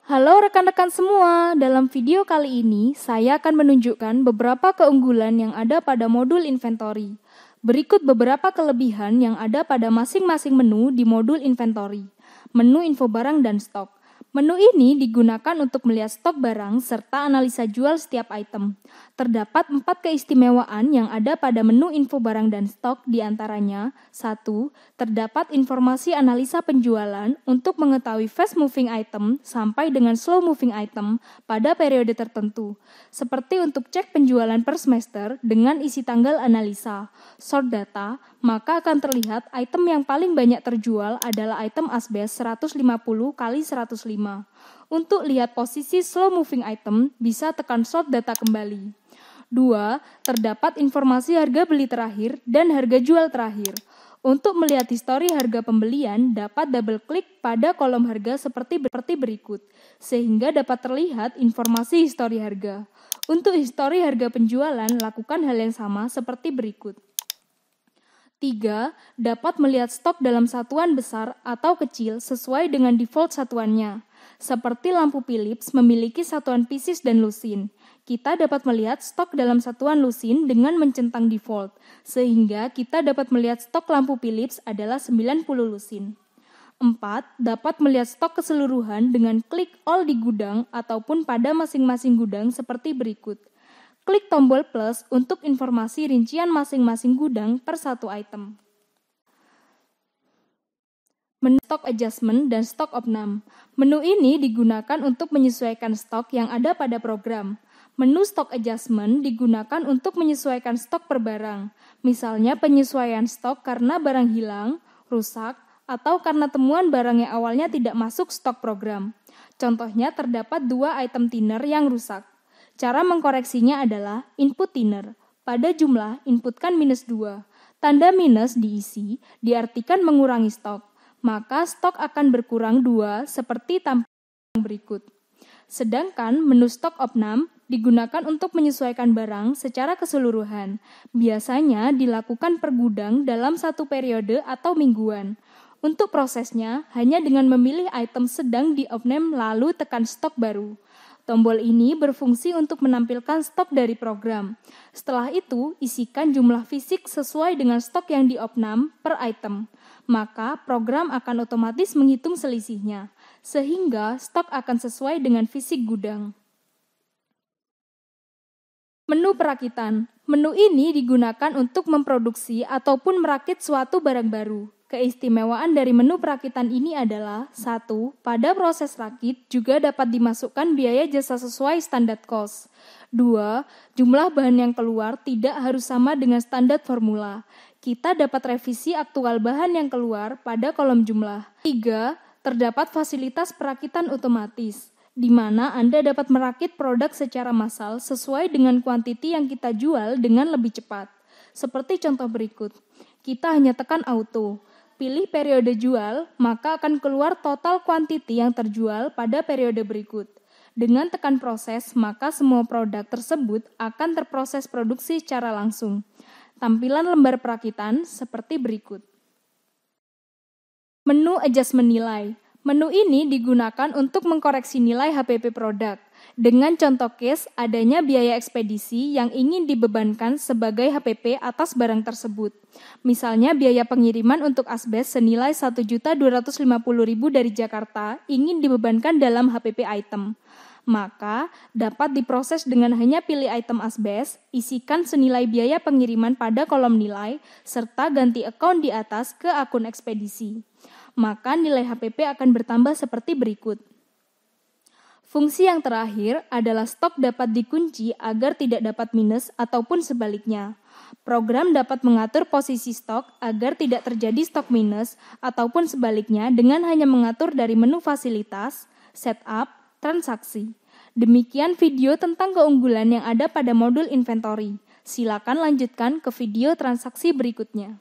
Halo rekan-rekan semua, dalam video kali ini saya akan menunjukkan beberapa keunggulan yang ada pada modul inventory. Berikut beberapa kelebihan yang ada pada masing-masing menu di modul inventory. Menu info barang dan stok. Menu ini digunakan untuk melihat stok barang serta analisa jual setiap item. Terdapat 4 keistimewaan yang ada pada menu info barang dan stok, diantaranya 1. Terdapat informasi analisa penjualan untuk mengetahui fast moving item sampai dengan slow moving item pada periode tertentu, seperti untuk cek penjualan per semester dengan isi tanggal analisa. Sort data, maka akan terlihat item yang paling banyak terjual adalah item asbes 150 kali 105. Untuk lihat posisi slow moving item, bisa tekan sort data kembali. 2. Terdapat informasi harga beli terakhir dan harga jual terakhir. Untuk melihat histori harga pembelian, dapat double klik pada kolom harga seperti berikut, sehingga dapat terlihat informasi histori harga. Untuk histori harga penjualan, lakukan hal yang sama seperti berikut. 3. Dapat melihat stok dalam satuan besar atau kecil sesuai dengan default satuannya. Seperti lampu Philips memiliki satuan pieces dan lusin. Kita dapat melihat stok dalam satuan lusin dengan mencentang default, sehingga kita dapat melihat stok lampu Philips adalah 90 lusin. 4. Dapat melihat stok keseluruhan dengan klik all di gudang ataupun pada masing-masing gudang seperti berikut. Klik tombol plus untuk informasi rincian masing-masing gudang per satu item. Menu stock adjustment dan stock opnam. Menu ini digunakan untuk menyesuaikan stok yang ada pada program. Menu stock adjustment digunakan untuk menyesuaikan stok per barang. Misalnya penyesuaian stok karena barang hilang, rusak, atau karena temuan barang yang awalnya tidak masuk stok program. Contohnya terdapat 2 item thinner yang rusak. Cara mengkoreksinya adalah input thinner. Pada jumlah, inputkan -2. Tanda minus diisi, diartikan mengurangi stok. Maka stok akan berkurang 2 seperti tampilan berikut. Sedangkan menu stok opnam digunakan untuk menyesuaikan barang secara keseluruhan. Biasanya dilakukan per gudang dalam satu periode atau mingguan. Untuk prosesnya, hanya dengan memilih item sedang di opnam lalu tekan stok baru. Tombol ini berfungsi untuk menampilkan stok dari program. Setelah itu, isikan jumlah fisik sesuai dengan stok yang diopnam per item. Maka program akan otomatis menghitung selisihnya, sehingga stok akan sesuai dengan fisik gudang. Menu perakitan. Menu ini digunakan untuk memproduksi ataupun merakit suatu barang baru. Keistimewaan dari menu perakitan ini adalah 1. Pada proses rakit juga dapat dimasukkan biaya jasa sesuai standar cost. 2. Jumlah bahan yang keluar tidak harus sama dengan standar formula. Kita dapat revisi aktual bahan yang keluar pada kolom jumlah. 3. Terdapat fasilitas perakitan otomatis, di mana Anda dapat merakit produk secara massal sesuai dengan kuantiti yang kita jual dengan lebih cepat. Seperti contoh berikut. Kita hanya tekan auto. Pilih periode jual, maka akan keluar total kuantiti yang terjual pada periode berikut. Dengan tekan proses, maka semua produk tersebut akan terproses produksi secara langsung. Tampilan lembar perakitan seperti berikut. Menu adjustment nilai. Menu ini digunakan untuk mengkoreksi nilai HPP produk. Dengan contoh case adanya biaya ekspedisi yang ingin dibebankan sebagai HPP atas barang tersebut. Misalnya biaya pengiriman untuk asbes senilai 1.250.000 dari Jakarta ingin dibebankan dalam HPP item. Maka dapat diproses dengan hanya pilih item asbes, isikan senilai biaya pengiriman pada kolom nilai, serta ganti account di atas ke akun ekspedisi. Maka nilai HPP akan bertambah seperti berikut. Fungsi yang terakhir adalah stok dapat dikunci agar tidak dapat minus ataupun sebaliknya. Program dapat mengatur posisi stok agar tidak terjadi stok minus ataupun sebaliknya dengan hanya mengatur dari menu fasilitas, setup, transaksi. Demikian video tentang keunggulan yang ada pada modul inventory. Silakan lanjutkan ke video transaksi berikutnya.